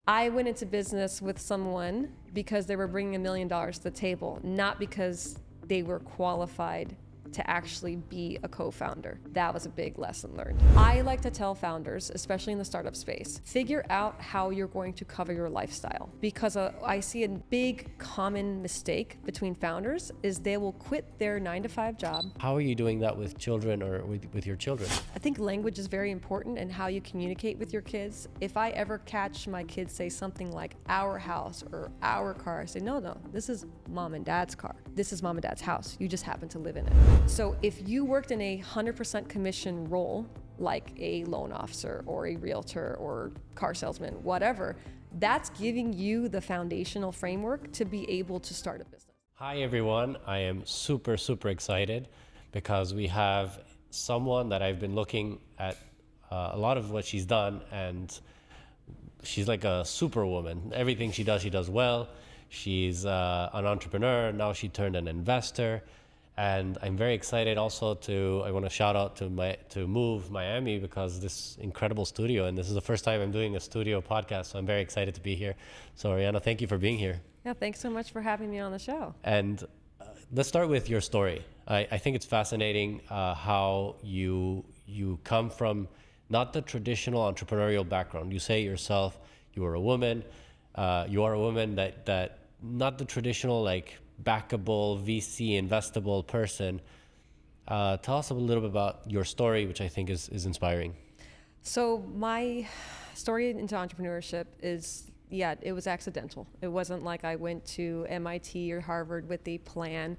I went into business with someone because they were bringing $1 million to the table, not because they were qualified to actually be a co-founder. That was a big lesson learned. I like to tell founders, especially in the startup space, figure out how you're going to cover your lifestyle. Because I see a big common mistake between founders is they will quit their 9-to-5 job. How are you doing that with children or with your children? I think language is very important and how you communicate with your kids. If I ever catch my kids say something like our house or our car, I say, no, this is mom and dad's car. This is mom and dad's house. You just happen to live in it. So if you worked in a 100% commission role, like a loan officer or a realtor or car salesman, whatever, that's giving you the foundational framework to be able to start a business. Hi everyone, I am super excited because we have someone that I've been looking at a lot of what she's done, and she's like a superwoman. Everything she does well. She's an entrepreneur, now she turned an investor. And I'm very excited also I want to shout out to Move Miami, because this incredible studio, and this is the first time I'm doing a studio podcast, so I'm very excited to be here. So Ariana, thank you for being here. Yeah, thanks so much for having me on the show. And let's start with your story. I think it's fascinating how you come from not the traditional entrepreneurial background. You say yourself, you are a woman that not the traditional backable VC investable person. Tell us a little bit about your story, which I think is inspiring. So my story into entrepreneurship it was accidental. It wasn't like I went to MIT or Harvard with a plan.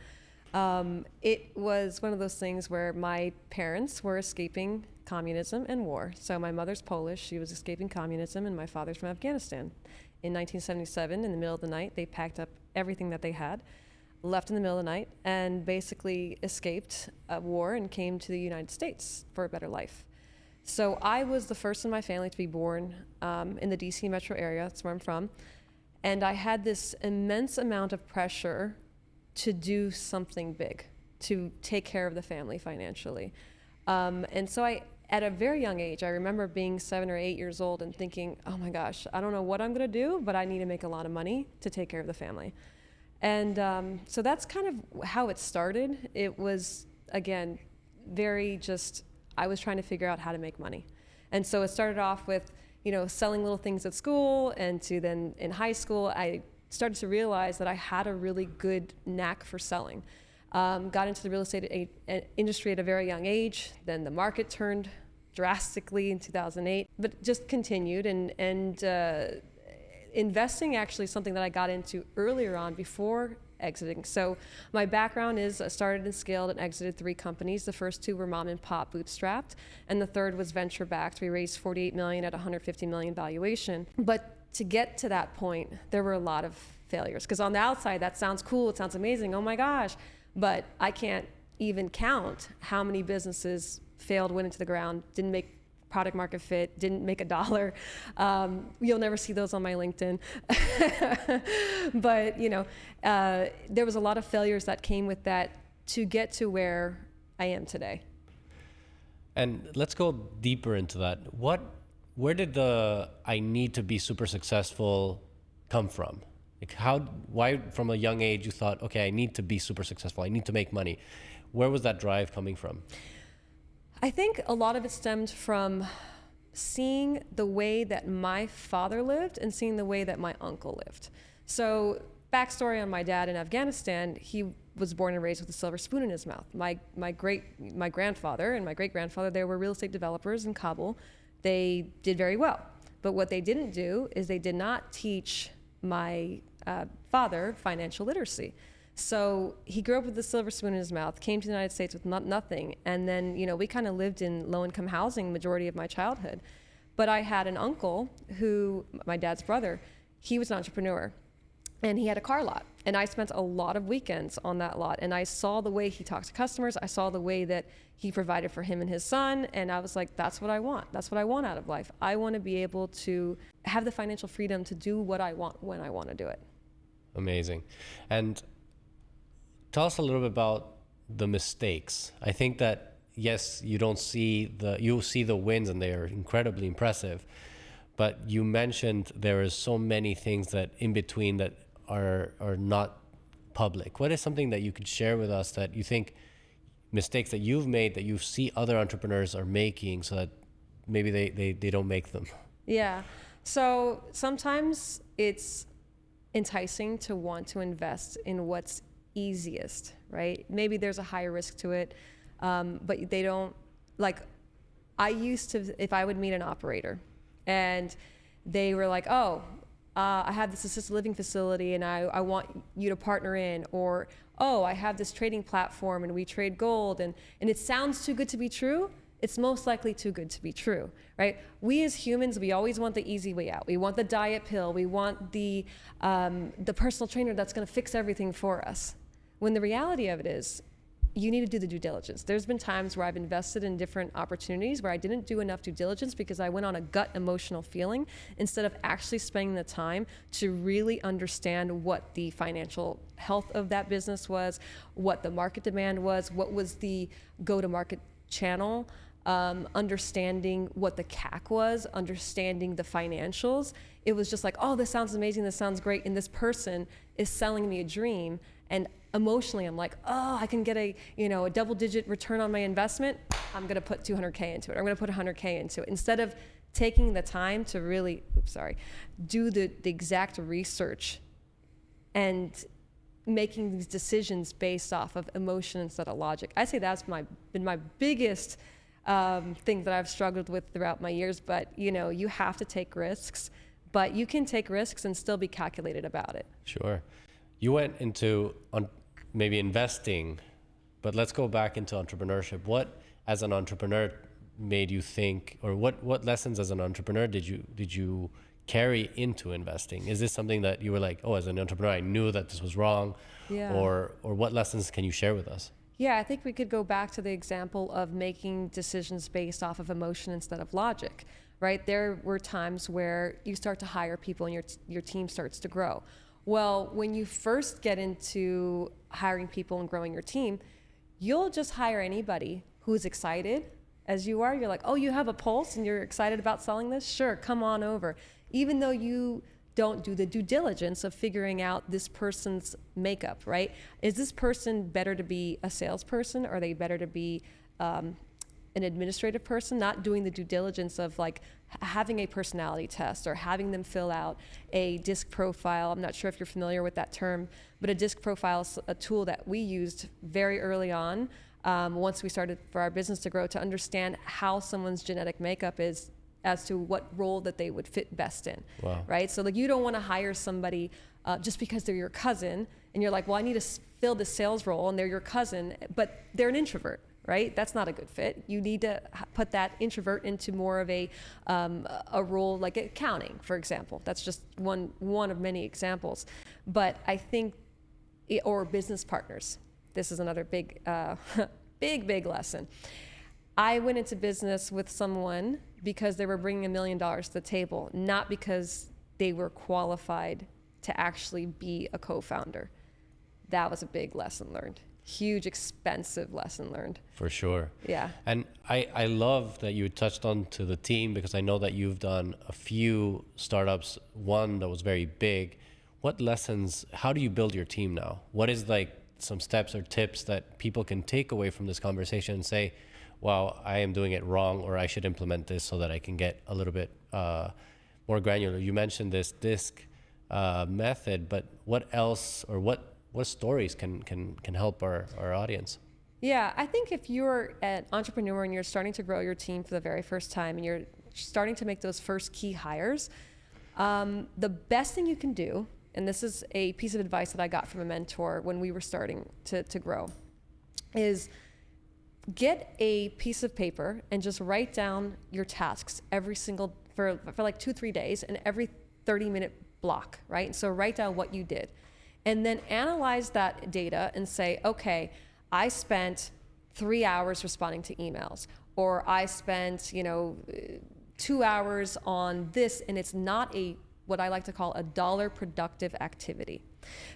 It was one of those things where my parents were escaping communism and war. So my mother's Polish, she was escaping communism, and my father's from Afghanistan. In 1977, in the middle of the night, they packed up everything that they had, left in the middle of the night, and basically escaped a war and came to the United States for a better life. So I was the first in my family to be born in the DC metro area. That's where I'm from. And I had this immense amount of pressure to do something big, to take care of the family financially. And so at a very young age, I remember being 7 or 8 years old and thinking, oh my gosh, I don't know what I'm gonna do, but I need to make a lot of money to take care of the family. And so that's kind of how it started. It was, again, I was trying to figure out how to make money. And so it started off with, selling little things at school, and then in high school, I started to realize that I had a really good knack for selling. Got into the real estate industry at a very young age. Then the market turned drastically in 2008, but just continued. And investing actually is something that I got into earlier on before exiting. So my background is I started and scaled and exited 3 companies. The first 2 were mom and pop bootstrapped, and the third was venture backed. We raised $48 million at $150 million valuation. But to get to that point, there were a lot of failures, because on the outside that sounds cool, it sounds amazing, oh my gosh, but I can't even count how many businesses failed, went into the ground, didn't make product market fit, didn't make $1. You'll never see those on my LinkedIn. But there was a lot of failures that came with that to get to where I am today. And let's go deeper into that. Where did the I need to be super successful come from? Why from a young age you thought, okay, I need to be super successful, I need to make money? Where was that drive coming from? I think a lot of it stemmed from seeing the way that my father lived and seeing the way that my uncle lived. So backstory on my dad in Afghanistan, he was born and raised with a silver spoon in his mouth. My grandfather and my great-grandfather, they were real estate developers in Kabul. They did very well. But what they didn't do is they did not teach my father financial literacy. So he grew up with a silver spoon in his mouth, came to the United States with nothing, and then we kind of lived in low-income housing majority of my childhood. But I had an uncle who, my dad's brother, he was an entrepreneur, and he had a car lot. And I spent a lot of weekends on that lot, and I saw the way he talked to customers, I saw the way that he provided for him and his son, and I was like, that's what I want. That's what I want out of life. I want to be able to have the financial freedom to do what I want when I want to do it. Amazing. And tell us a little bit about the mistakes. I think that, yes, you'll see the wins and they are incredibly impressive, but you mentioned there is so many things that in between that are not public. What is something that you could share with us that you think mistakes that you've made that you see other entrepreneurs are making so that maybe they don't make them? Yeah. So sometimes it's enticing to want to invest in what's easiest, right? Maybe there's a higher risk to it, but they don't, like, I used to, if I would meet an operator and they were like, oh, I have this assisted living facility and I want you to partner in, or, oh, I have this trading platform and we trade gold, and it sounds too good to be true, it's most likely too good to be true, right? We as humans, we always want the easy way out. We want the diet pill. We want the personal trainer that's gonna fix everything for us. When the reality of it is, you need to do the due diligence. There's been times where I've invested in different opportunities where I didn't do enough due diligence because I went on a gut emotional feeling instead of actually spending the time to really understand what the financial health of that business was, what the market demand was, what was the go-to-market channel, understanding what the CAC was, understanding the financials. It was just like, oh, this sounds amazing, this sounds great, and this person is selling me a dream. And emotionally, I'm like, oh, I can get a double-digit return on my investment. I'm gonna put 200K into it. I'm gonna put 100K into it. Instead of taking the time to really, do the exact research and making these decisions based off of emotion instead of logic. I say that's been my biggest thing that I've struggled with throughout my years. But you have to take risks, but you can take risks and still be calculated about it. Sure. You went into maybe investing, but let's go back into entrepreneurship. What, as an entrepreneur, made you think, or what lessons as an entrepreneur did you carry into investing? Is this something that you were like, oh, as an entrepreneur, I knew that this was wrong? Yeah. Or what lessons can you share with us? Yeah, I think we could go back to the example of making decisions based off of emotion instead of logic, right? There were times where you start to hire people and your team starts to grow. Well, when you first get into hiring people and growing your team, you'll just hire anybody who's excited as you are. You're like, oh, you have a pulse and you're excited about selling this? Sure, come on over. Even though you don't do the due diligence of figuring out this person's makeup, right? Is this person better to be a salesperson, or are they better to be an administrative person? Not doing the due diligence of like having a personality test or having them fill out a disc profile. I'm not sure if you're familiar with that term, but a disc profile is a tool that we used very early on, once we started for our business to grow, to understand how someone's genetic makeup is as to what role that they would fit best in. Wow. Right? So like, you don't want to hire somebody just because they're your cousin and you're like, well, I need to fill this sales role and they're your cousin, but they're an introvert. Right? That's not a good fit. You need to put that introvert into more of a role like accounting, for example. That's just one of many examples. But I think, or business partners. This is another big, big lesson. I went into business with someone because they were bringing $1 million to the table, not because they were qualified to actually be a co-founder. That was a big lesson learned. Huge, expensive lesson learned. For sure. Yeah. And I love that you touched on to the team, because I know that you've done a few startups, one that was very big. What lessons, how do you build your team now? What is like some steps or tips that people can take away from this conversation and say, wow, I am doing it wrong, or I should implement this so that I can get a little bit more granular? You mentioned this DISC method, but what else, or what stories can help our audience? Yeah, I think if you're an entrepreneur and you're starting to grow your team for the very first time and you're starting to make those first key hires, the best thing you can do, and this is a piece of advice that I got from a mentor when we were starting to grow, is get a piece of paper and just write down your tasks every single, for like 2-3 days, and every 30-minute block, right? And so write down what you did. And then analyze that data and say, okay, I spent 3 hours responding to emails, or I spent 2 hours on this, and it's not what I like to call a dollar productive activity.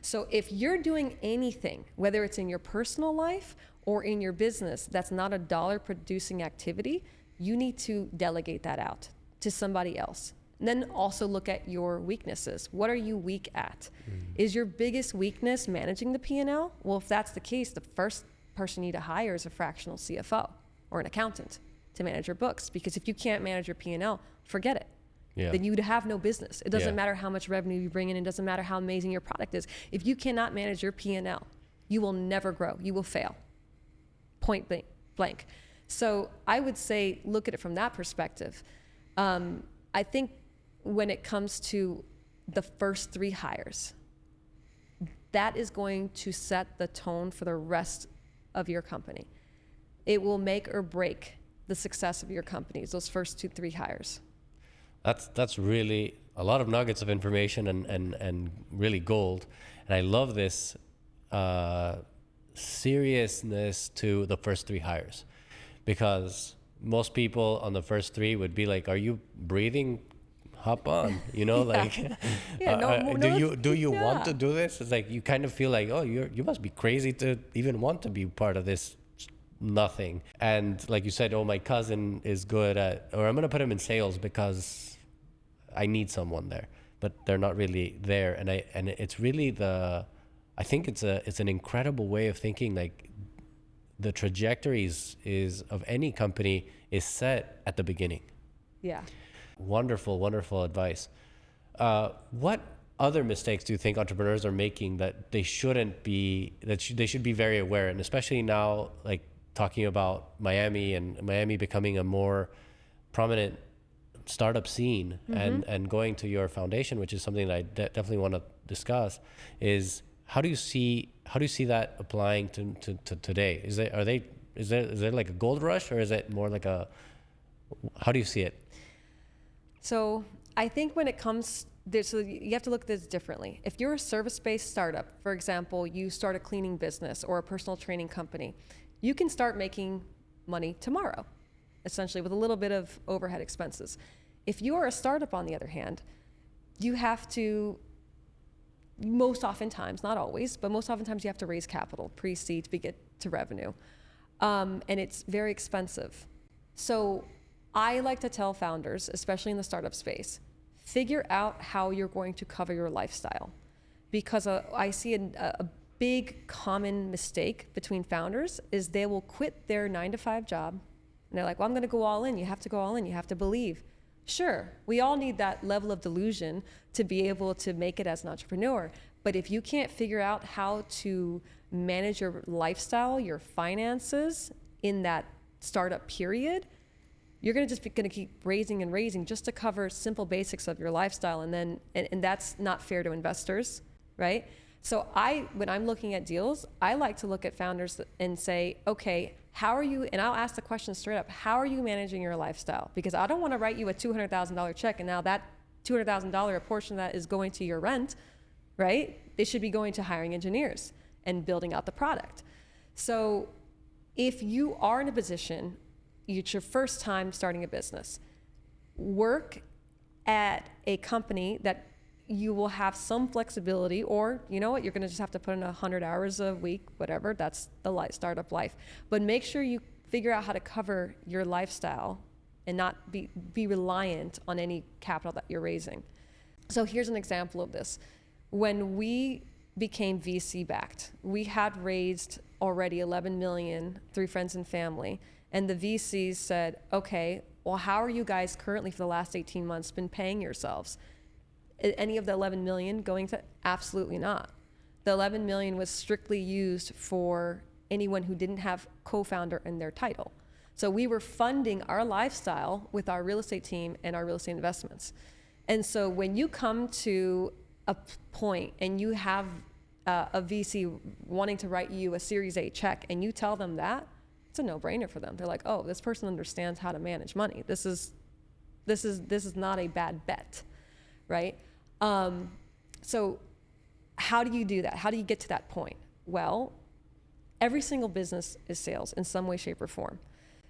So if you're doing anything, whether it's in your personal life or in your business, that's not a dollar producing activity, you need to delegate that out to somebody else. And then also look at your weaknesses. What are you weak at? Is your biggest weakness managing the P&L? Well, if that's the case, the first person you need to hire is a fractional CFO or an accountant to manage your books. Because if you can't manage your P&L, forget it. Yeah. Then you'd have no business. It doesn't Yeah. matter how much revenue you bring in. It doesn't matter how amazing your product is. If you cannot manage your P&L, you will never grow. You will fail. Point blank. So I would say look at it from that perspective. I think when it comes to the first 3 hires, that is going to set the tone for the rest of your company. It will make or break the success of your companies, those first 3 hires. That's really a lot of nuggets of information and really gold. And I love this seriousness to the first 3 hires, because most people on the first 3 would be like, are you breathing? Hop on, you know, like, do you want to do this? It's like, you kind of feel like, oh, you must be crazy to even want to be part of this nothing. And like you said, oh, my cousin is good at, or I'm going to put him in sales because I need someone there, but they're not really there. And it's really I think it's an incredible way of thinking. Like, the trajectories of any company is set at the beginning. Yeah. Wonderful, wonderful advice. What other mistakes do you think entrepreneurs are making that they shouldn't be, they should be very aware? And especially now, like talking about Miami and Miami becoming a more prominent startup scene, and going to your foundation, which is something that I definitely want to discuss, is how do you see that applying to today? Is there like a gold rush, or is it more like how do you see it? So I think when it comes, so you have to look at this differently. If you're a service-based startup, for example, you start a cleaning business or a personal training company, you can start making money tomorrow, essentially, with a little bit of overhead expenses. If you are a startup, on the other hand, you have to, most oftentimes, not always, but most oftentimes you have to raise capital pre-seed to get to revenue. And it's very expensive. So I like to tell founders, especially in the startup space, figure out how you're going to cover your lifestyle. Because I see a big common mistake between founders is they will quit their 9-to-5 job. And they're like, well, I'm going to go all in. You have to go all in. You have to believe. Sure, we all need that level of delusion to be able to make it as an entrepreneur. But if you can't figure out how to manage your lifestyle, your finances in that startup period, you're going to keep raising and raising just to cover simple basics of your lifestyle. And that's not fair to investors, right? So when I'm looking at deals, I like to look at founders and say, okay, how are you, and I'll ask the question straight up, how are you managing your lifestyle? Because I don't want to write you a $200,000 check and now that $200,000, a portion of that is going to your rent, right? They should be going to hiring engineers and building out the product. So if you are in a position, it's your first time starting a business, work at a company that you will have some flexibility, or you know what, you're going to just have to put in 100 hours a week, whatever, that's the startup life. But make sure you figure out how to cover your lifestyle and not be reliant on any capital that you're raising. So here's an example of this. When we became VC backed, we had raised already 11 million through friends and family. And the VCs said, okay, well, how are you guys currently for the last 18 months been paying yourselves? Any of the 11 million going to? Absolutely not. The 11 million was strictly used for anyone who didn't have co-founder in their title. So we were funding our lifestyle with our real estate team and our real estate investments. And so when you come to a point and you have a VC wanting to write you a Series A check and you tell them that, it's a no-brainer for them. They're like, oh, this person understands how to manage money. This is not a bad bet, right? So how do you do that? How do you get to that point? Well, every single business is sales in some way, shape, or form.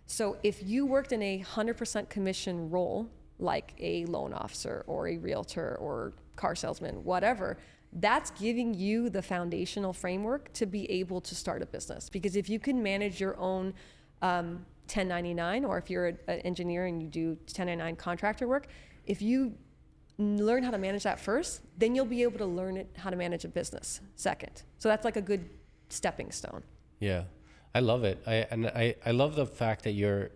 So if you worked in a 100% commission role, like a loan officer or a realtor or car salesman, whatever, that's giving you the foundational framework to be able to start a business. Because if you can manage your own 1099, or if you're an engineer and you do 1099 contractor work, if you learn how to manage that first, then you'll be able to learn how to manage a business second. So that's like a good stepping stone. Yeah, I love it. I love the fact that you're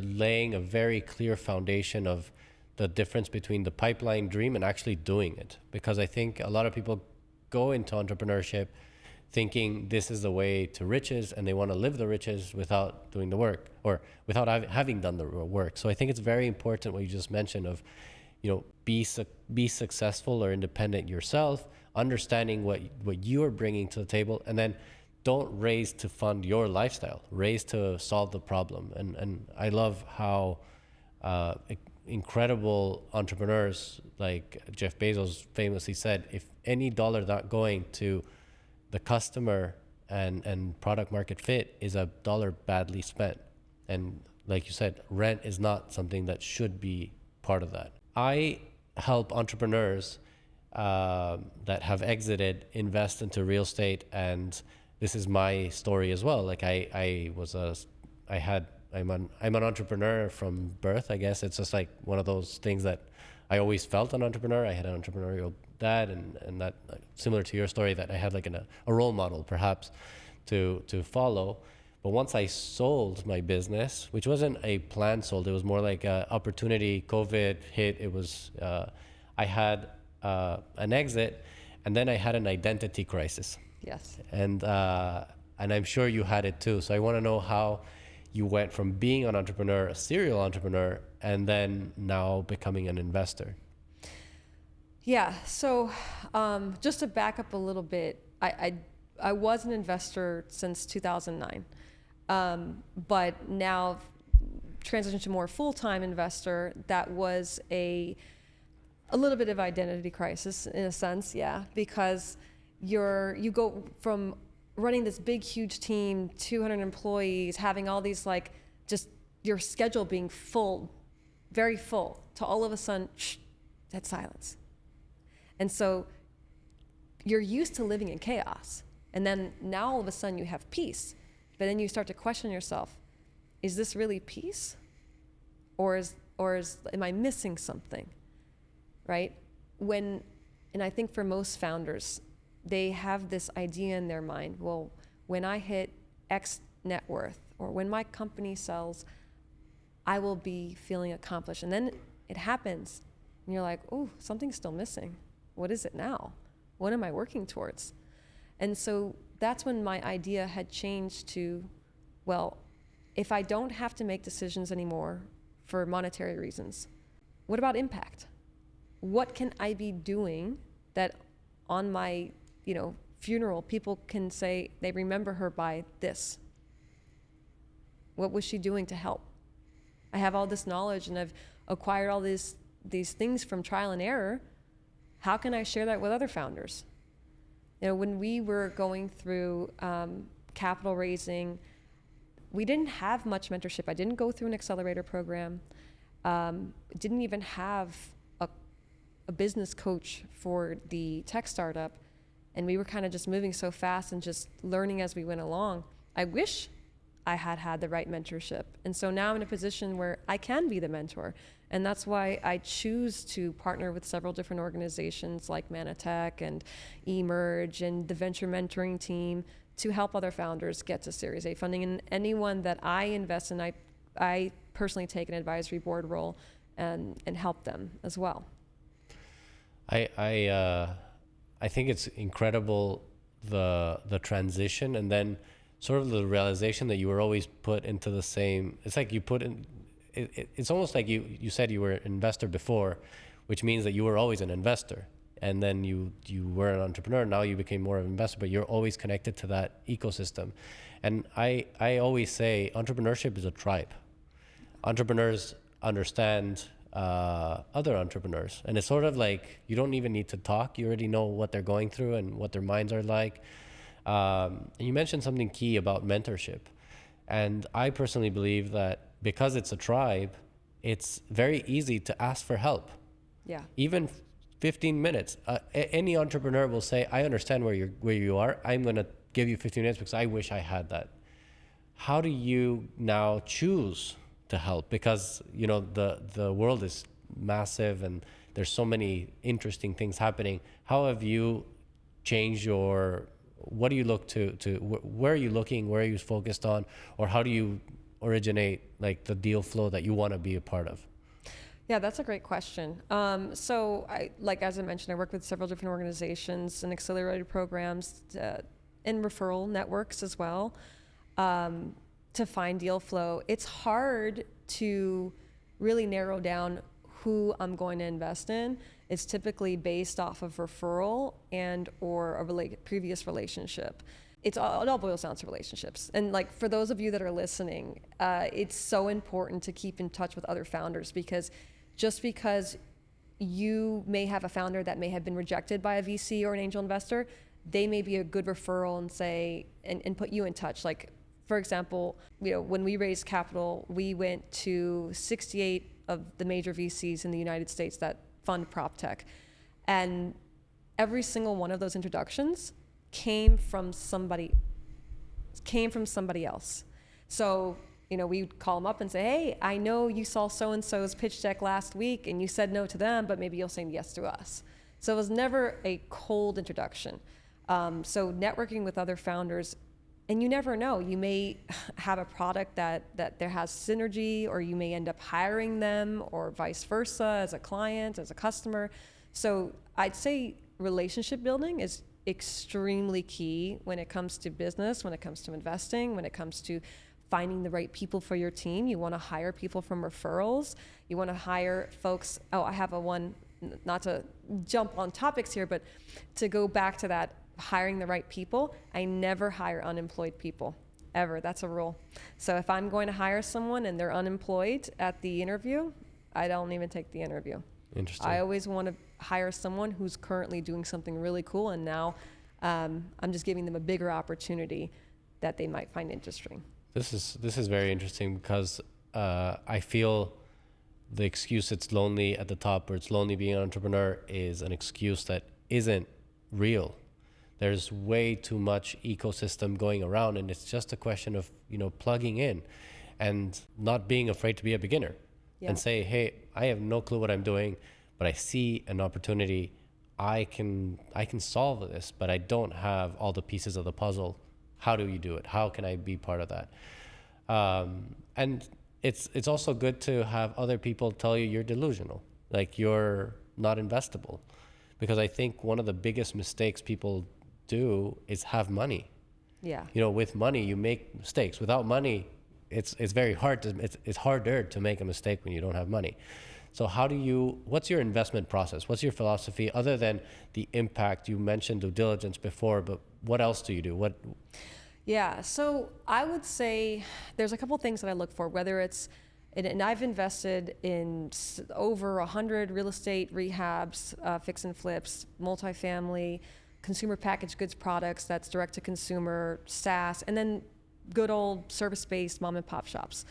laying a very clear foundation of the difference between the pipeline dream and actually doing it. Because I think a lot of people go into entrepreneurship thinking this is the way to riches, and they want to live the riches without doing the work, or without having done the work. So I think it's very important what you just mentioned of, be successful or independent yourself, understanding what you are bringing to the table, and then don't raise to fund your lifestyle, raise to solve the problem. And I love how incredible entrepreneurs like Jeff Bezos famously said, if any dollar not going to the customer and product market fit is a dollar badly spent. And like you said, rent is not something that should be part of that. I help entrepreneurs that have exited invest into real estate, and this is my story as well. Like I'm an entrepreneur from birth. I guess it's just like one of those things that I always felt an entrepreneur. I had an entrepreneurial dad, and that, similar to your story, that I had like a role model perhaps to follow. But once I sold my business, which wasn't a planned sold, it was more like an opportunity. COVID hit. It was I had an exit, and then I had an identity crisis. Yes. And I'm sure you had it too. So I want to know how you went from being an entrepreneur, a serial entrepreneur, and then now becoming an investor. Yeah. So just to back up a little bit, I was an investor since 2009, but now transitioned to more full-time investor. That was a little bit of identity crisis in a sense, yeah, because you go from running this big, huge team, 200 employees, having all these like just your schedule being full, very full, to all of a sudden, dead silence. And so you're used to living in chaos. And then now all of a sudden you have peace. But then you start to question yourself, is this really peace? Or am I missing something? Right? And I think for most founders, they have this idea in their mind, well, when I hit X net worth, or when my company sells, I will be feeling accomplished. And then it happens, and you're like, oh, something's still missing. What is it now? What am I working towards? And so that's when my idea had changed to, well, if I don't have to make decisions anymore for monetary reasons, what about impact? What can I be doing that on my funeral, people can say they remember her by this? What was she doing to help? I have all this knowledge and I've acquired all these things from trial and error. How can I share that with other founders? When we were going through capital raising, we didn't have much mentorship. I didn't go through an accelerator program. Didn't even have a business coach for the tech startup. And we were kind of just moving so fast and just learning as we went along. I wish I had the right mentorship. And so now I'm in a position where I can be the mentor. And that's why I choose to partner with several different organizations like Manatech and Emerge and the venture mentoring team to help other founders get to Series A funding. And anyone that I invest in, I personally take an advisory board role and help them as well. I think it's incredible the transition, and then sort of the realization that you were always put into the same. It's like you put in. It's almost like you said you were an investor before, which means that you were always an investor, and then you were an entrepreneur. Now you became more of an investor, but you're always connected to that ecosystem. And I always say entrepreneurship is a tribe. Entrepreneurs understand other entrepreneurs, and it's sort of like you don't even need to talk. You already know what they're going through and what their minds are like. And you mentioned something key about mentorship, and I personally believe that because it's a tribe, it's very easy to ask for help. Yeah. Even 15 minutes. Any entrepreneur will say, "I understand where you are. I'm going to give you 15 minutes because I wish I had that." How do you now choose to help? Because the world is massive and there's so many interesting things happening. How have you changed your, what do you look where are you looking, where are you focused on, or how do you originate like the deal flow that you want to be a part of? Yeah, that's a great question. So like as I mentioned, I work with several different organizations and accelerated programs and referral networks as well, to find deal flow. It's hard to really narrow down who I'm going to invest in. It's typically based off of referral and or a previous relationship. It all boils down to relationships. And like for those of you that are listening, it's so important to keep in touch with other founders, because just because you may have a founder that may have been rejected by a VC or an angel investor, they may be a good referral and say, and put you in touch. Like, for example, when we raised capital, we went to 68 of the major VCs in the United States that fund prop tech. And every single one of those introductions came from somebody else. So, we'd call them up and say, hey, I know you saw so-and-so's pitch deck last week and you said no to them, but maybe you'll say yes to us. So it was never a cold introduction. So networking with other founders, and you never know, you may have a product that there has synergy, or you may end up hiring them, or vice versa, as a client, as a customer. So I'd say relationship building is extremely key when it comes to business, when it comes to investing, when it comes to finding the right people for your team. You want to hire people from referrals. You want to hire folks. Oh, I have not to jump on topics here, but to go back to that, hiring the right people. I never hire unemployed people, ever. That's a rule. So if I'm going to hire someone and they're unemployed at the interview, I don't even take the interview. Interesting. I always want to hire someone who's currently doing something really cool, and now I'm just giving them a bigger opportunity that they might find interesting. This is very interesting, because I feel the excuse it's lonely at the top, or it's lonely being an entrepreneur, is an excuse that isn't real. There's way too much ecosystem going around, and it's just a question of plugging in and not being afraid to be a beginner. Yeah. And say, hey, I have no clue what I'm doing, but I see an opportunity. I can solve this, but I don't have all the pieces of the puzzle. How do you do it? How can I be part of that? And it's also good to have other people tell you you're delusional, like you're not investable. Because I think one of the biggest mistakes people do is have money. Yeah. With money, you make mistakes. Without money, it's very hard it's harder to make a mistake when you don't have money. So what's your investment process? What's your philosophy, other than the impact? You mentioned due diligence before, but what else do you do? Yeah, so I would say there's a couple things that I look for, whether it's, and I've invested in over 100 real estate rehabs, fix and flips, multifamily, consumer packaged goods products, that's direct to consumer, SaaS, and then good old service-based mom and pop shops.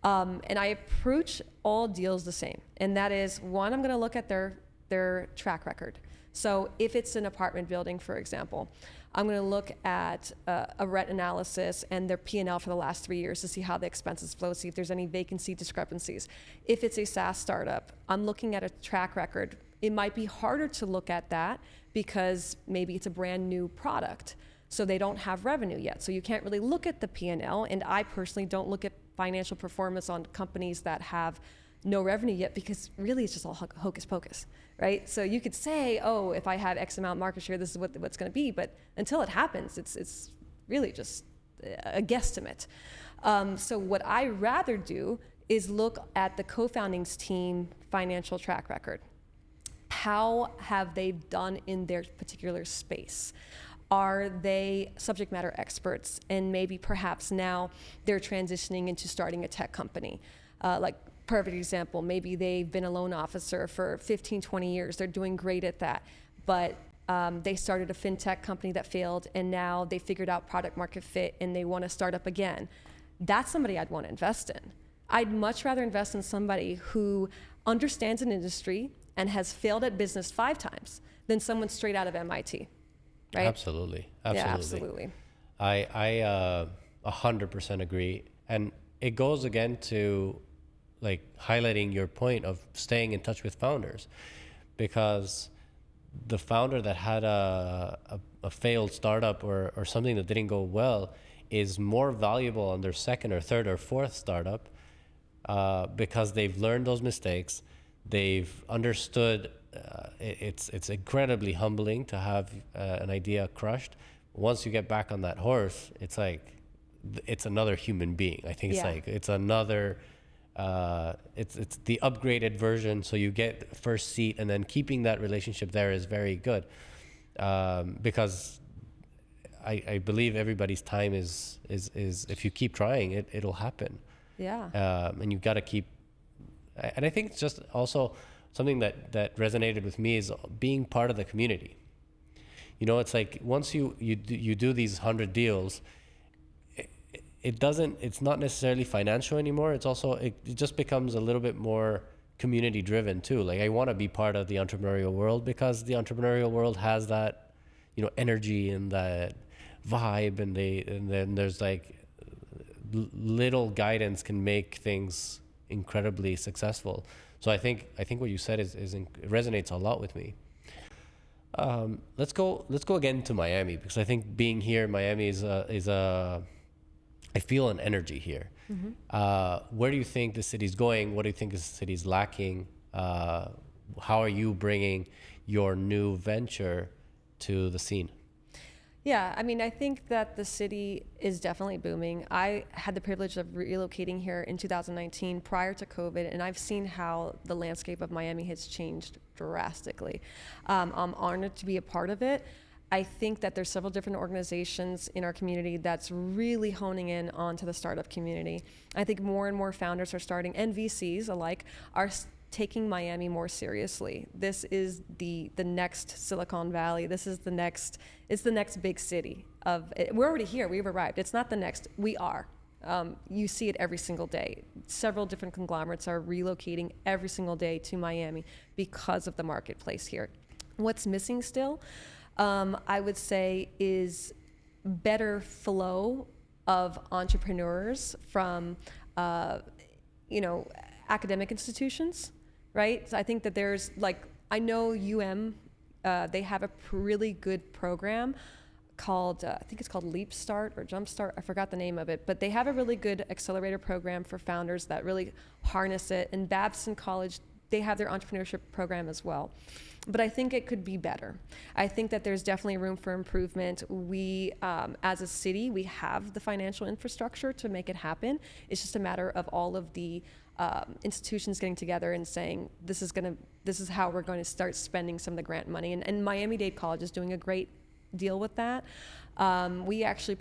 And I approach all deals the same. And that is, one, I'm gonna look at their track record. So if it's an apartment building, for example, I'm going to look at a rent analysis and their P&L for the last 3 years to see how the expenses flow, see if there's any vacancy discrepancies. If it's a SaaS startup, I'm looking at a track record. It might be harder to look at that because maybe it's a brand new product, so they don't have revenue yet. So you can't really look at the P&L, and I personally don't look at financial performance on companies that have no revenue yet, because really it's just all hocus pocus, right? So you could say, oh, if I have X amount market share, this is what's going to be, but until it happens, it's really just a guesstimate. So what I rather do is look at the co-founding's team financial track record. How have they done in their particular space? Are they subject matter experts? And maybe perhaps now they're transitioning into starting a tech company. Like, perfect example, maybe they've been a loan officer for 15, 20 years. They're doing great at that. But they started a fintech company that failed, and now they figured out product market fit and they want to start up again. That's somebody I'd want to invest in. I'd much rather invest in somebody who understands an industry and has failed at business 5 times than someone straight out of MIT, right? Absolutely. Yeah, absolutely. I 100% agree. And it goes again to like highlighting your point of staying in touch with founders. because the founder that had a failed startup or something that didn't go well is more valuable on their second or third or fourth startup, because they've learned those mistakes. They've understood. It's incredibly humbling to have an idea crushed. Once you get back on that horse, it's like it's another human being. I think it's like it's another. It's the upgraded version, so you get first seat, and then keeping that relationship there is very good, because I believe everybody's time is if you keep trying, it'll happen. And you've got to keep. And I think it's just also something that resonated with me is being part of the community. You know, it's like once you do these 100 deals, it's not necessarily financial anymore. It's also, it just becomes a little bit more community driven too. Like I want to be part of the entrepreneurial world because the entrepreneurial world has that, you know, energy and that vibe, and then there's like little guidance can make things incredibly successful. So I think what you said it resonates a lot with me. Let's go again to Miami, because I think being here in Miami is I feel an energy here. Where do you think the city's going? What do you think the city's lacking? How are you bringing your new venture to the scene? Yeah, I mean, I think that the city is definitely booming. I had the privilege of relocating here in 2019 prior to COVID, and I've seen how the landscape of Miami has changed drastically. I'm honored to be a part of it. I think that there's several different organizations in our community that's really honing in onto the startup community. I think more and more founders are starting, and VCs alike, are taking Miami more seriously. This is the next Silicon Valley. This is it's the next big city we're already here, we've arrived. It's not the next, we are. You see it every single day. Several different conglomerates are relocating every single day to Miami because of the marketplace here. What's missing still, I would say, is better flow of entrepreneurs from, academic institutions, right? So I think that there's I know they have a really good program called, I think it's called Leap Start or Jump Start. I forgot the name of it, but they have a really good accelerator program for founders that really harness it. And Babson College, they have their entrepreneurship program as well. But I think it could be better. I think that there's definitely room for improvement. We, as a city, we have the financial infrastructure to make it happen. It's just a matter of all of the institutions getting together and saying, this is how we're going to start spending some of the grant money. And Miami-Dade College is doing a great deal with that. We actually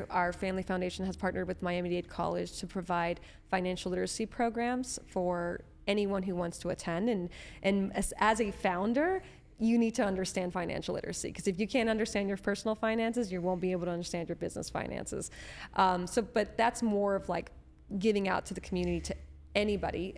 our family foundation has partnered with Miami-Dade College to provide financial literacy programs for anyone who wants to attend. And as a founder, you need to understand financial literacy, because if you can't understand your personal finances, you won't be able to understand your business finances. But that's more of giving out to the community, to anybody,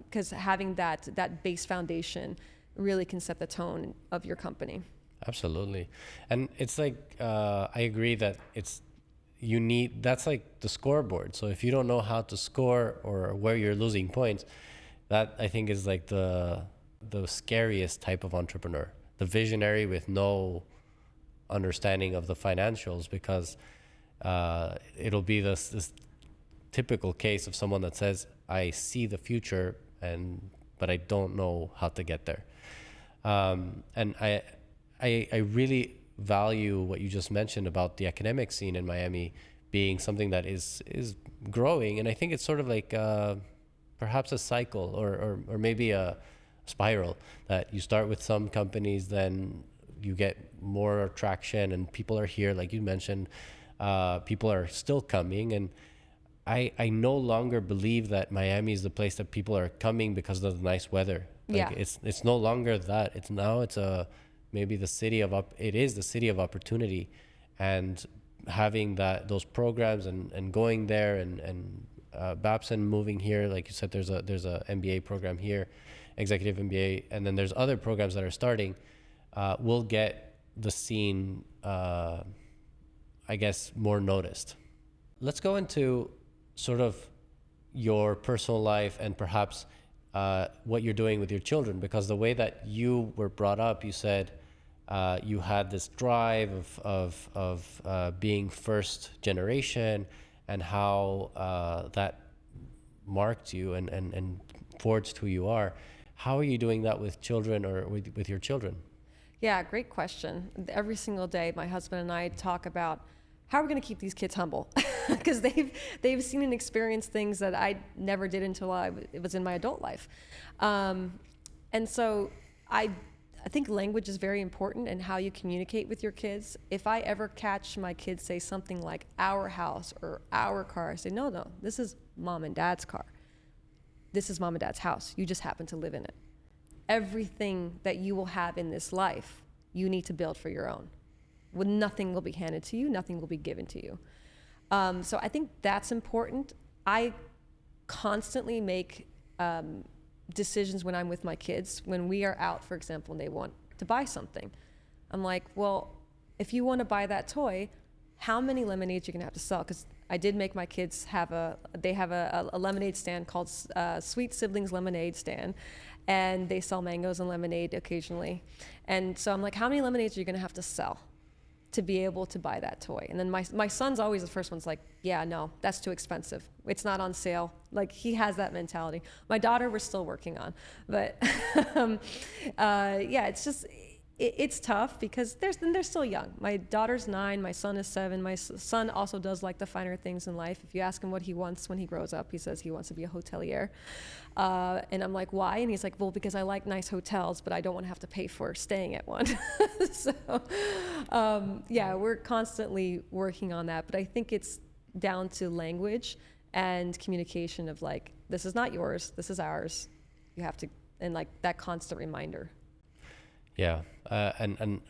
because having that base foundation really can set the tone of your company. Absolutely. And it's I agree that that's like the scoreboard. So if you don't know how to score or where you're losing points, that I think is the scariest type of entrepreneur, the visionary with no understanding of the financials, because it'll be this typical case of someone that says, I see the future, but I don't know how to get there. And I really value what you just mentioned about the academic scene in Miami being something that is growing. And I think it's sort of perhaps a cycle or maybe a spiral, that you start with some companies, then you get more traction and people are here, like you mentioned, people are still coming. And I no longer believe that Miami is the place that people are coming because of the nice weather. It's no longer that. It's maybe the city it is the city of opportunity, and having those programs and going there and Babson moving here, like you said, there's a MBA program here, executive MBA, and then there's other programs that are starting, will get the scene, I guess, more noticed. Let's go into sort of your personal life and perhaps what you're doing with your children, because the way that you were brought up, you said you had this drive of being first generation, and how that marked you and forged who you are. How are you doing that with children, or with your children? Yeah, great question. Every single day, my husband and I talk about how are we going to keep these kids humble, because they've seen and experienced things that I never did until it was in my adult life, and so I think language is very important, and how you communicate with your kids. If I ever catch my kids say something like our house or our car, I say, no, this is mom and dad's car. This is mom and dad's house. You just happen to live in it. Everything that you will have in this life, you need to build for your own. Nothing will be handed to you. Nothing will be given to you. So I think that's important. I constantly make decisions when I'm with my kids. When we are out, for example, and they want to buy something, I'm like, well, if you want to buy that toy, how many lemonades you're gonna have to sell? Because I did make my kids have a lemonade stand called Sweet Siblings Lemonade Stand, and they sell mangoes and lemonade occasionally. And so I'm like, how many lemonades are you gonna have to sell to be able to buy that toy? And then my son's always the first one's like, yeah, no, that's too expensive. It's not on sale. Like, he has that mentality. My daughter, we're still working on, but yeah, it's just, it's tough because they're still young. My daughter's 9, my son is 7. My son also does like the finer things in life. If you ask him what he wants when he grows up, he says he wants to be a hotelier. And I'm like, why? And he's like, well, because I like nice hotels, but I don't want to have to pay for staying at one. So, yeah, we're constantly working on that. But I think it's down to language and communication of like, this is not yours, this is ours. You have to, and like that constant reminder. Yeah, and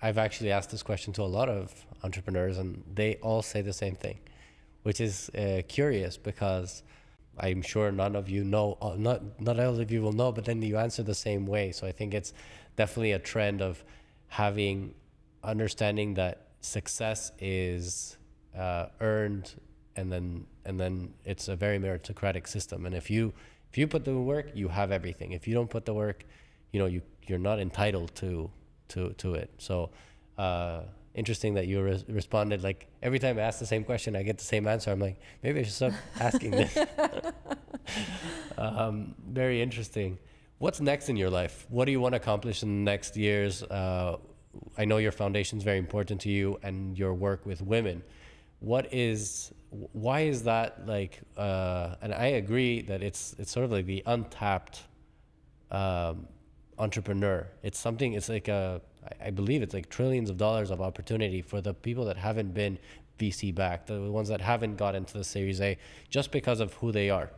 I've actually asked this question to a lot of entrepreneurs, and they all say the same thing, which is curious, because I'm sure none of you know, not all of you will know, but then you answer the same way. So I think it's definitely a trend of understanding that success is earned, and then it's a very meritocratic system. And if you put the work, you have everything. If you don't put the work, you're not entitled to it. So interesting that you responded, like, every time I ask the same question, I get the same answer. I'm like, maybe I should stop asking this. Very interesting. What's next in your life? What do you want to accomplish in the next years? I know your foundation is very important to you, and your work with women. Why is that like, and I agree that it's sort of like the untapped entrepreneur. It's like I believe it's like trillions of dollars of opportunity for the people that haven't been VC backed, the ones that haven't got into the Series A, just because of who they are.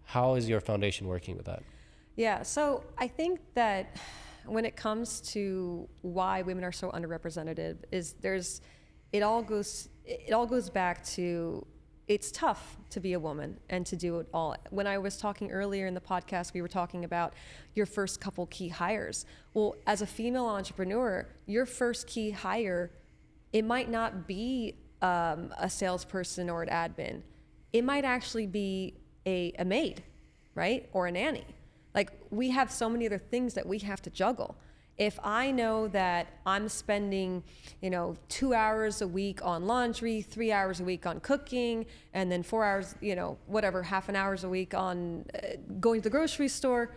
How is your foundation working with that? Yeah, so I think that when it comes to why women are so underrepresented, it all goes back to, it's tough to be a woman and to do it all. When I was talking earlier in the podcast, we were talking about your first couple key hires. Well, as a female entrepreneur, your first key hire, it might not be a salesperson or an admin. It might actually be a maid, right? Or a nanny. Like, we have so many other things that we have to juggle. If I know that I'm spending, 2 hours a week on laundry, 3 hours a week on cooking, and then 4 hours, half an hour a week on going to the grocery store,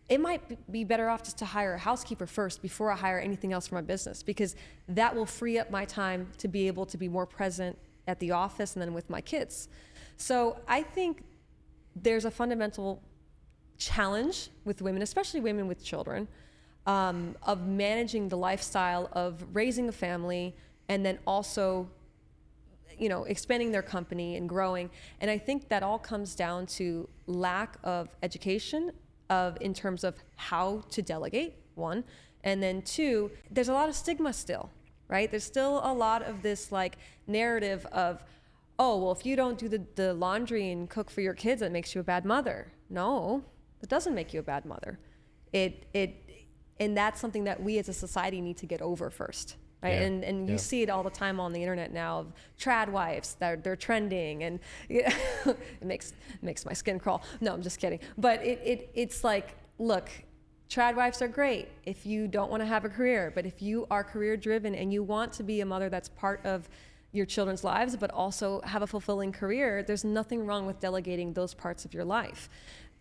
it might be better off just to hire a housekeeper first before I hire anything else for my business, because that will free up my time to be able to be more present at the office and then with my kids. So I think there's a fundamental challenge with women, especially women with children, of managing the lifestyle of raising a family, and then also, expanding their company and growing. And I think that all comes down to lack of education in terms of how to delegate, one, and then two, there's a lot of stigma still, right? There's still a lot of this like narrative of, oh, well, if you don't do the laundry and cook for your kids, that makes you a bad mother. No, it doesn't make you a bad mother. And that's something that we as a society need to get over first. right? Yeah. And you Yeah. see it all the time on the internet now of trad wives that they're trending, and it makes my skin crawl. No, I'm just kidding. But it's like, look, trad wives are great if you don't want to have a career, but if you are career driven and you want to be a mother that's part of your children's lives, but also have a fulfilling career, there's nothing wrong with delegating those parts of your life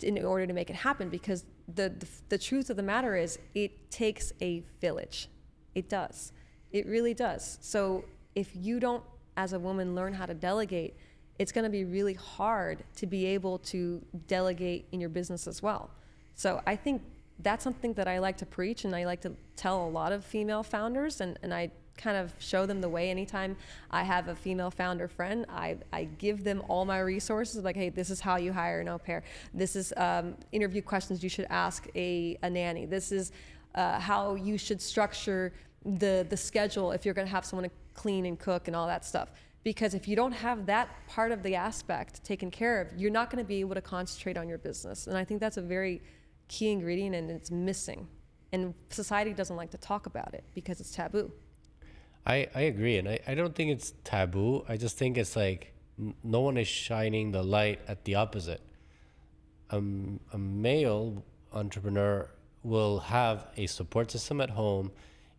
in order to make it happen. Because the truth of the matter is, it takes a village. It does. It really does. So if you don't, as a woman, learn how to delegate, it's going to be really hard to be able to delegate in your business as well. So I think that's something that I like to preach, and I like to tell a lot of female founders, and I kind of show them the way. Anytime I have a female founder friend, I give them all my resources, like, hey, this is how you hire an au pair. This is interview questions you should ask a nanny. This is how you should structure the schedule if you're going to have someone to clean and cook and all that stuff. Because if you don't have that part of the aspect taken care of, you're not going to be able to concentrate on your business. And I think that's a very key ingredient, and it's missing. And society doesn't like to talk about it because it's taboo. I agree, and I don't think it's taboo. I just think it's like no one is shining the light at the opposite. A male entrepreneur will have a support system at home.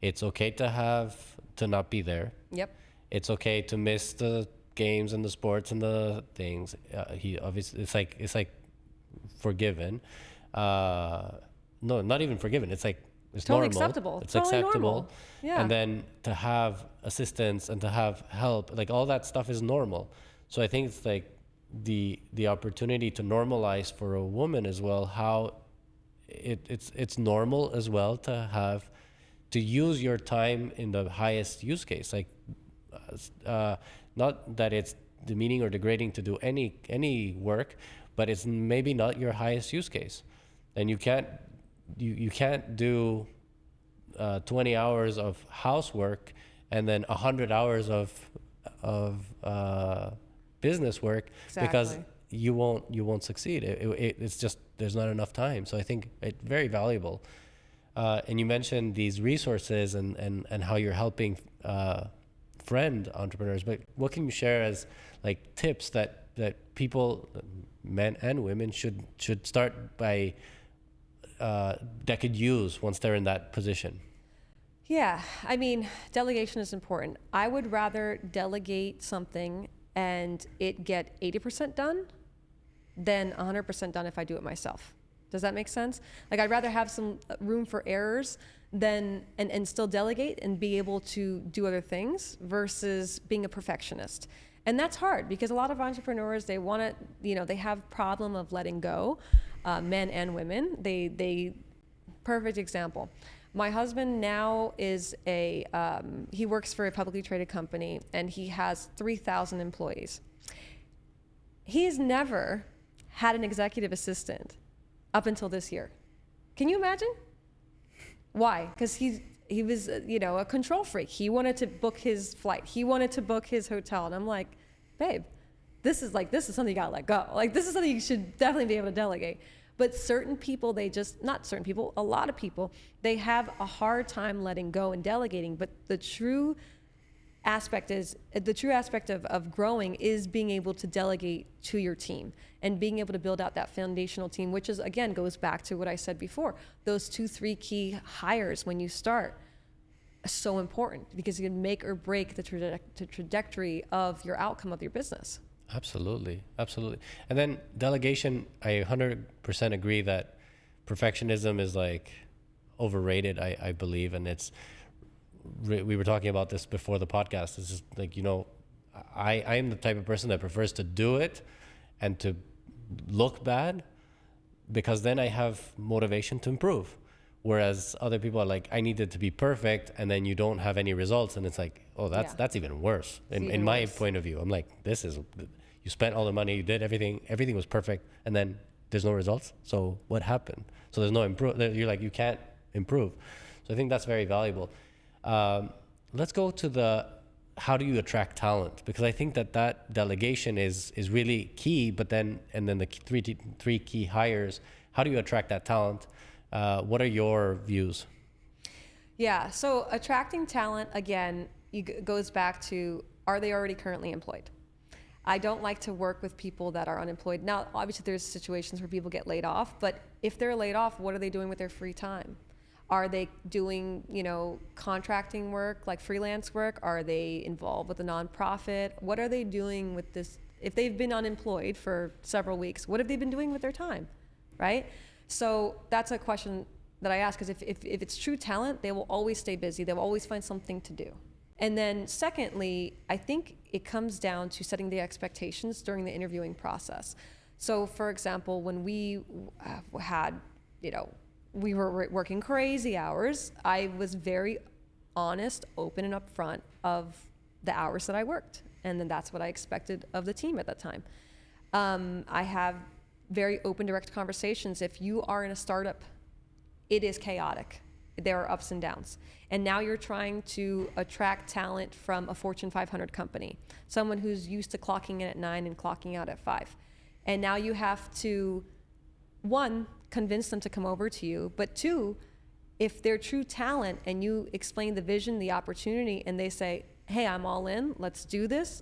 It's okay to not be there. Yep. It's okay to miss the games and the sports and the things. He obviously, it's like forgiven. No, not even forgiven. It's like, it's Totally normal. acceptable. It's Totally acceptable. normal. Yeah. And then to have assistance and to have help, like all that stuff is normal. So I think it's like the opportunity to normalize for a woman as well, how it's normal as well to use your time in the highest use case. Like, not that it's demeaning or degrading to do any work, but it's maybe not your highest use case, and you can't do 20 hours of housework and then 100 hours of business work. Exactly. Because you won't succeed. It's just there's not enough time. So I think it's very valuable. And you mentioned these resources and how you're helping friend entrepreneurs, but what can you share as like tips that people, men and women, should start by that could use once they're in that position? Yeah, I mean, delegation is important. I would rather delegate something and it get 80% done than 100% done if I do it myself. Does that make sense? Like, I'd rather have some room for errors than and still delegate and be able to do other things versus being a perfectionist. And that's hard because a lot of entrepreneurs, they want to, they have problem of letting go, men and women. Perfect example. My husband now is he works for a publicly traded company, and he has 3,000 employees. He's never had an executive assistant up until this year. Can you imagine? Why? Because he was, a control freak. He wanted to book his flight. He wanted to book his hotel. And I'm like, babe, this is something you gotta let go. Like, this is something you should definitely be able to delegate. But certain people, not certain people, a lot of people, they have a hard time letting go and delegating. But the true aspect of growing is being able to delegate to your team and being able to build out that foundational team, which is, again, goes back to what I said before. Those 2-3 key hires when you start are so important because you can make or break the trajectory of your outcome of your business. Absolutely. And then delegation, I 100% agree that perfectionism is like overrated, I believe. And we were talking about this before the podcast. It's just like, I am the type of person that prefers to do it and to look bad, because then I have motivation to improve. Whereas other people are like, I need it to be perfect, and then you don't have any results. And it's like, oh, that's even worse. In my point of view, I'm like, you spent all the money, you did everything was perfect, and then there's no results. So what happened? So there's no you're like, you can't improve. So I think that's very valuable. Let's go to how do you attract talent? Because I think that delegation is really key, but then the three key hires, how do you attract that talent? What are your views? Yeah, so attracting talent, again, goes back to, are they already currently employed? I don't like to work with people that are unemployed. Now, obviously there's situations where people get laid off, but if they're laid off, what are they doing with their free time? Are they doing, contracting work, like freelance work? Are they involved with a nonprofit? What are they doing with this? If they've been unemployed for several weeks, what have they been doing with their time, right? So that's a question that I ask, because if it's true talent, they will always stay busy. They will always find something to do. And then secondly, I think it comes down to setting the expectations during the interviewing process. So for example, when we had, we were working crazy hours, I was very honest, open and upfront of the hours that I worked. And then that's what I expected of the team at that time. I have very open, direct conversations. If you are in a startup, it is chaotic. There are ups and downs. And now you're trying to attract talent from a Fortune 500 company, someone who's used to clocking in at 9 and clocking out at 5. And now you have to, one, convince them to come over to you, but two, if they're true talent and you explain the vision, the opportunity, and they say, hey, I'm all in, let's do this,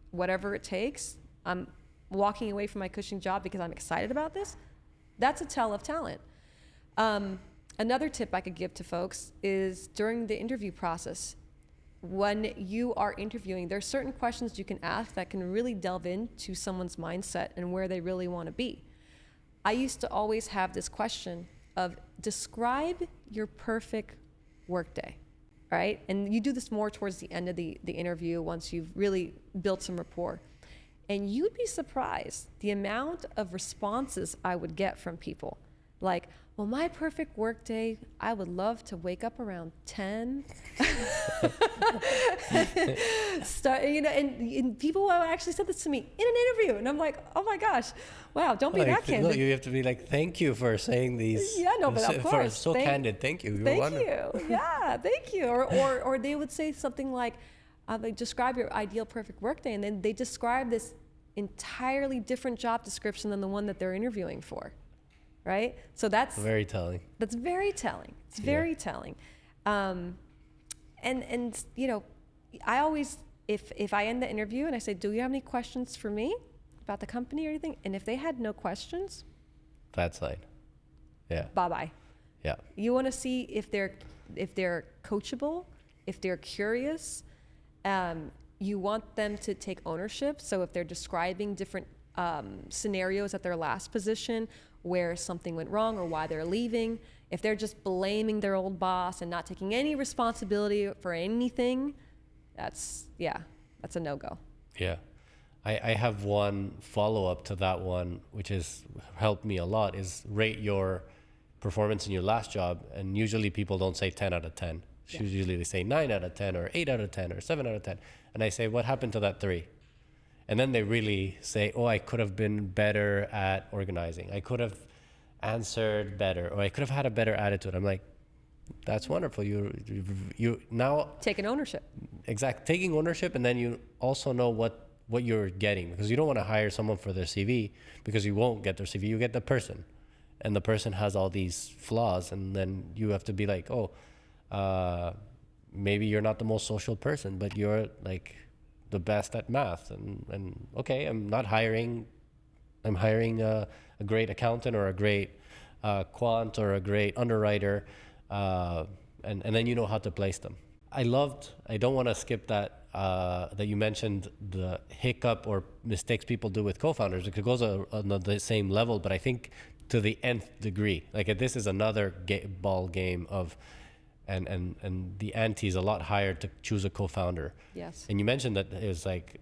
whatever it takes, I'm walking away from my cushy job because I'm excited about this, that's a tell of talent. Another tip I could give to folks is during the interview process, when you are interviewing, there's certain questions you can ask that can really delve into someone's mindset and where they really want to be. I used to always have this question of, describe your perfect workday, right? And you do this more towards the end of the interview once you've really built some rapport. And you'd be surprised the amount of responses I would get from people. Like, well, my perfect workday, I would love to wake up around 10. Start, and people actually said this to me in an interview. And I'm like, oh my gosh, wow, don't be that candid. No, you have to be like, thank you for saying these. Yeah, no, but of course. So candid, thank you. Thank you. Yeah, thank you. Or they would say something like, describe your ideal perfect workday. And then they describe this entirely different job description than the one that they're interviewing for. Right? So that's very telling. That's very telling. It's very telling. And I always, if I end the interview and I say, do you have any questions for me about the company or anything? And if they had no questions, bad sign. Yeah. Bye-bye. Yeah. You want to see if they're coachable, if they're curious. You want them to take ownership. So if they're describing different scenarios at their last position where something went wrong or why they're leaving, if they're just blaming their old boss and not taking any responsibility for anything, that's a no-go. Yeah. I have one follow-up to that one, which has helped me a lot, is rate your performance in your last job. And usually people don't say 10 out of 10. Yeah. Usually they say 9 out of 10 or 8 out of 10 or 7 out of 10. And I say, what happened to that 3? And then they really say, oh, I could have been better at organizing. I could have answered better, or I could have had a better attitude. I'm like, that's wonderful. You now taking ownership. Exactly, taking ownership, and then you also know what you're getting, because you don't want to hire someone for their CV, because you won't get their CV. You get the person, and the person has all these flaws, and then you have to be like, oh, maybe you're not the most social person, but you're like the best at math, and okay, I'm hiring a great accountant or a great quant or a great underwriter, and then you know how to place them. I don't want to skip that you mentioned the hiccup or mistakes people do with co-founders. It goes on the same level, but I think to the nth degree. Like, this is another ball game of, and the ante is a lot higher to choose a co-founder. Yes. And you mentioned that it was like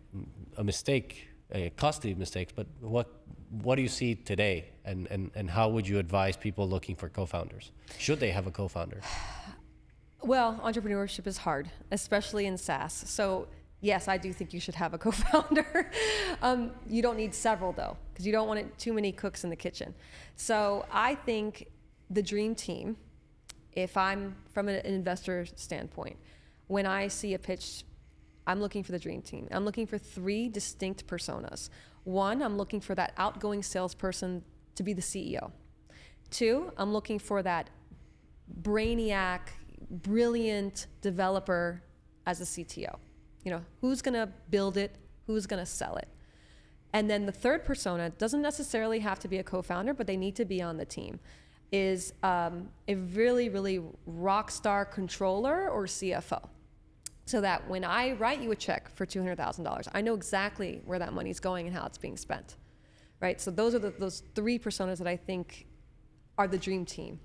a mistake, a costly mistake, but what do you see today, and how would you advise people looking for co-founders? Should they have a co-founder? Well, entrepreneurship is hard, especially in SaaS. So yes, I do think you should have a co-founder. You don't need several though, because you don't want too many cooks in the kitchen. So I think the dream team, if I'm from an investor standpoint, when I see a pitch, I'm looking for the dream team. I'm looking for 3 distinct personas. 1, I'm looking for that outgoing salesperson to be the CEO. 2, I'm looking for that brainiac, brilliant developer as a CTO. You know, who's going to build it? Who's going to sell it? And then the third persona doesn't necessarily have to be a co-founder, but they need to be on the team, is a really, really rock star controller or CFO. So that when I write you a check for $200,000, I know exactly where that money's going and how it's being spent, right? So those are those three personas that I think are the dream team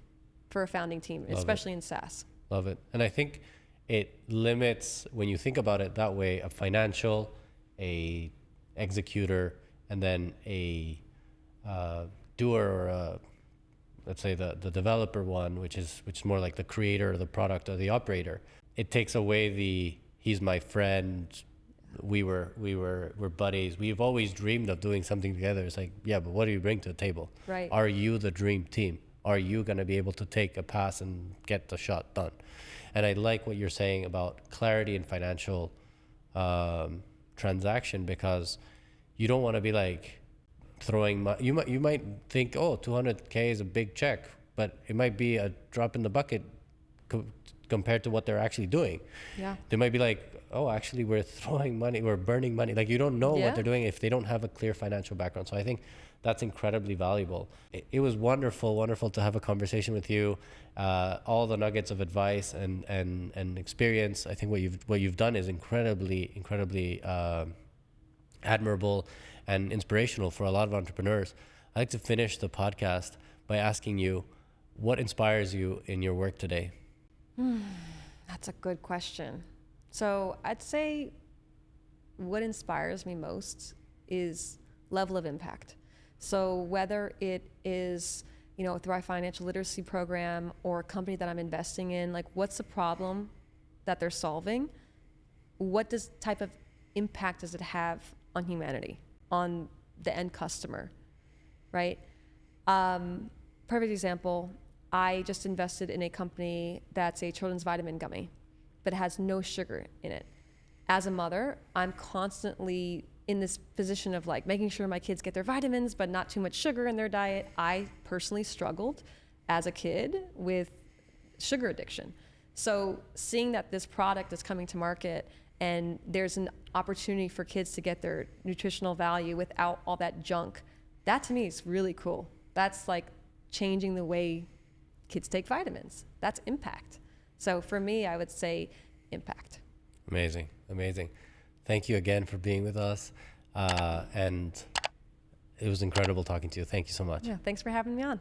for a founding team, especially in SaaS. Love it. And I think it limits, when you think about it that way, a financial, a executor, and then a doer, or let's say the developer one, which is more like the creator or the product or the operator. It takes away the he's my friend, we're buddies, we've always dreamed of doing something together. It's like, yeah, but what do you bring to the table? Right. Are you the dream team? Are you going to be able to take a pass and get the shot done? And I like what you're saying about clarity and financial transaction, because you don't want to be like throwing you might think, oh, 200K is a big check, but it might be a drop in the bucket compared to what they're actually doing. Yeah. They might be like, oh, actually we're throwing money, we're burning money. Like, you don't know what they're doing if they don't have a clear financial background. So I think that's incredibly valuable. It was wonderful to have a conversation with you. All the nuggets of advice and experience. I think what you've done is incredibly admirable and inspirational for a lot of entrepreneurs. I'd like to finish the podcast by asking you, what inspires you in your work today? That's a good question. So I'd say what inspires me most is level of impact. So whether it is, you know, through our financial literacy program or a company that I'm investing in, like, what's the problem that they're solving? What type of impact does it have on humanity, on the end customer, right? Perfect example, I just invested in a company that's a children's vitamin gummy, but it has no sugar in it. As a mother, I'm constantly in this position of like making sure my kids get their vitamins, but not too much sugar in their diet. I personally struggled as a kid with sugar addiction. So seeing that this product is coming to market and there's an opportunity for kids to get their nutritional value without all that junk, that to me is really cool. That's like changing the way kids take vitamins. That's impact. So for me, I would say impact. Amazing. Thank you again for being with us. And it was incredible talking to you. Thank you so much. Yeah, thanks for having me on.